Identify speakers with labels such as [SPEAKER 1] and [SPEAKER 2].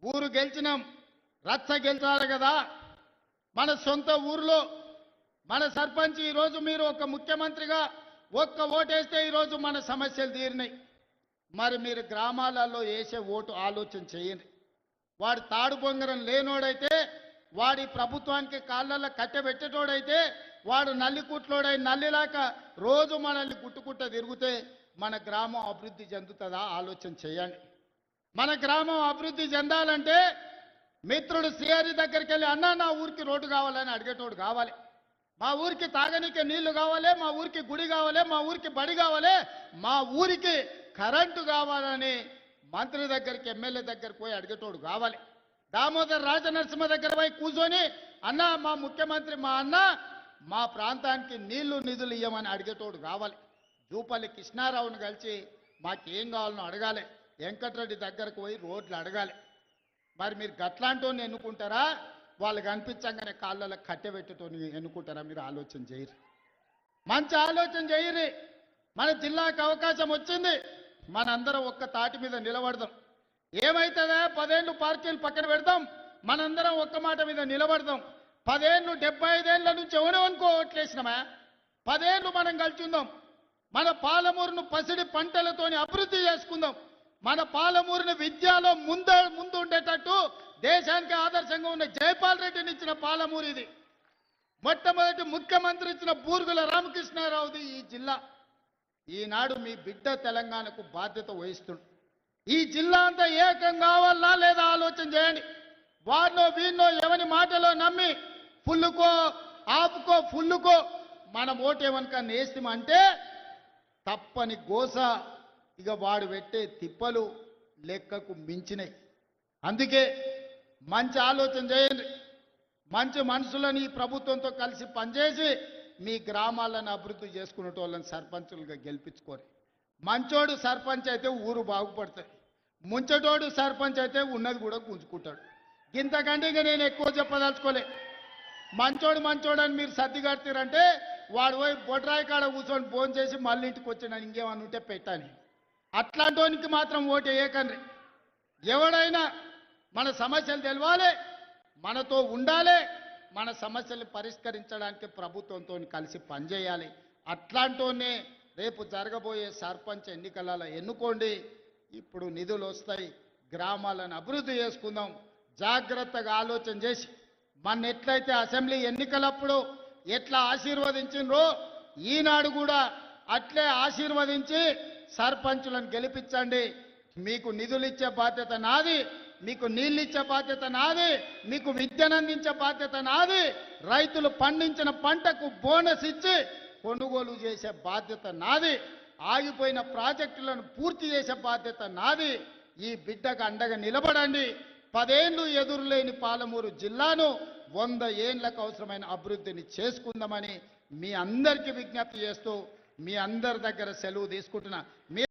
[SPEAKER 1] ఊరు గెలిచినాం, రచ్చ గెలిచారు కదా. మన సొంత ఊర్లో మన సర్పంచ్ ఈరోజు మీరు ఒక ముఖ్యమంత్రిగా ఒక్క ఓటేస్తే ఈరోజు మన సమస్యలు తీరినాయి. మరి మీరు గ్రామాలలో వేసే ఓటు ఆలోచన చేయండి. వాడు తాడు బొంగరం లేనోడైతే, వాడి ప్రభుత్వానికి కాళ్ళల్లో కట్టెబెట్టేటోడైతే, వాడు నల్లికుట్లోడై నల్లిలాక రోజు మనల్ని గుట్టుకుట్ట తిరిగితే మన గ్రామం అభివృద్ధి చెందుతుందా ఆలోచన చేయండి. మన గ్రామం అభివృద్ధి చెందాలంటే మిత్రుడు శ్రీహరి దగ్గరికి వెళ్ళి అన్నా నా ఊరికి రోడ్డు కావాలని అడిగేటోడు కావాలి, మా ఊరికి తాగనీకే నీళ్లు కావాలి, మా ఊరికి గుడి కావాలి, మా ఊరికి బడి కావాలి, మా ఊరికి కరెంటు కావాలని మంత్రి దగ్గరికి ఎమ్మెల్యే దగ్గరికి పోయి అడిగేటోడు కావాలి. దామోదర్ రాజనరసింహ దగ్గర పోయి కూర్చొని అన్న మా ముఖ్యమంత్రి మా అన్న మా ప్రాంతానికి నీళ్లు నిధులు ఇవ్వమని అడిగేటోడు కావాలి. జూపల్లి కృష్ణారావును కలిసి మాకేం కావాలనో అడగాలి, వెంకటరెడ్డి దగ్గరకు పోయి రోడ్లు అడగాలి. మరి మీరు గట్లాంటోని ఎన్నుకుంటారా, వాళ్ళు కనిపించగానే కాళ్ళలో కట్టెబెట్టేటోని ఎన్నుకుంటారా? మీరు ఆలోచన చేయరు, మంచి ఆలోచన చేయరు. మన జిల్లాకు అవకాశం వచ్చింది, మనందరం ఒక్క తాటి మీద నిలబడదాం. ఏమైతుందా 10 ఏళ్ళు పార్టీలు పక్కన పెడదాం, మనందరం ఒక్క మాట మీద నిలబడదాం. 10 ఏళ్ళు 75 ఏళ్ళ నుంచి ఎవరెవనుకో ఓట్లేసినామా, 10 ఏళ్ళు మనం కలిసి ఉందాం. మన పాలమూరును పసిడి పంటలతోని అభివృద్ధి చేసుకుందాం. మన పాలమూరుని విద్యలో ముందు ఉండేటట్టు దేశానికి ఆదర్శంగా ఉన్న జైపాల్ రెడ్డిని ఇచ్చిన పాలమూరు ఇది. మొట్టమొదటి ముఖ్యమంత్రి ఇచ్చిన బూర్గుల రామకృష్ణారావుది ఈ జిల్లా. ఈనాడు మీ బిడ్డ తెలంగాణకు బాధ్యత వహిస్తుంది. ఈ జిల్లా అంతా ఏకం కావాలా లేదా ఆలోచన చేయండి. వారిలో వీరిలో ఎవరి మాటలో నమ్మి ఫుల్లుకో ఆపుకో ఫుల్లుకో మనం ఓటేమనుక నేస్తామంటే తప్పని గోస. ఇక వాడు పెట్టే తిప్పలు లెక్కకు మించినాయి. అందుకే మంచి ఆలోచన చేయండి, మంచి మనుషులని ఈ ప్రభుత్వంతో కలిసి పనిచేసి మీ గ్రామాలను అభివృద్ధి చేసుకునేటోళ్ళని సర్పంచులుగా గెలిపించుకోరు. మంచోడు సర్పంచ్ అయితే ఊరు బాగుపడుతుంది, ముంచటోడు సర్పంచ్ అయితే ఉన్నది కూడా గుంజుకుంటాడు. ఇంతకంటే ఇక నేను ఎక్కువ చెప్పదలుచుకోలే. మంచోడు అని మీరు సర్ది కడతారంటే వాడు పోయి బొడ్రాయి కాడ కూర్చొని ఫోన్ చేసి మళ్ళీ ఇంటికి వచ్చిన ఇంకేమన్నా ఉంటే పెట్టాలి. అట్లాంటోనికి మాత్రం ఓటు వేయకండి. ఎవడైనా మన సమస్యలు తెలవాలి, మనతో ఉండాలి, మన సమస్యలు పరిష్కరించడానికి ప్రభుత్వంతో కలిసి పనిచేయాలి. అట్లాంటోనే రేపు జరగబోయే సర్పంచ్ ఎన్నికలలో ఎన్నుకోండి. ఇప్పుడు నిధులు వస్తాయి, గ్రామాలను అభివృద్ధి చేసుకుందాం. జాగ్రత్తగా ఆలోచన చేసి మన ఎట్లయితే అసెంబ్లీ ఎన్నికలప్పుడు ఎట్లా ఆశీర్వదించిండ్రో ఈనాడు కూడా అట్లే ఆశీర్వదించి సర్పంచులను గెలిపించండి. మీకు నిధులు ఇచ్చే బాధ్యత నాది, మీకు నీళ్ళు ఇచ్చే బాధ్యత నాది, మీకు విద్యను అందించే బాధ్యత నాది, రైతులు పండించిన పంటకు బోనస్ ఇచ్చి కొనుగోలు చేసే బాధ్యత నాది, ఆగిపోయిన ప్రాజెక్టులను పూర్తి చేసే బాధ్యత నాది. ఈ బిడ్డకు అండగా నిలబడండి. 10 ఏళ్ళు ఎదురులేని పాలమూరు జిల్లాను 100 ఏళ్లకు అవసరమైన అభివృద్ధిని చేసుకుందామని మీ అందరికీ విజ్ఞప్తి చేస్తూ మీ అందరి దగ్గర సెలవు తీసుకుంటున్నా.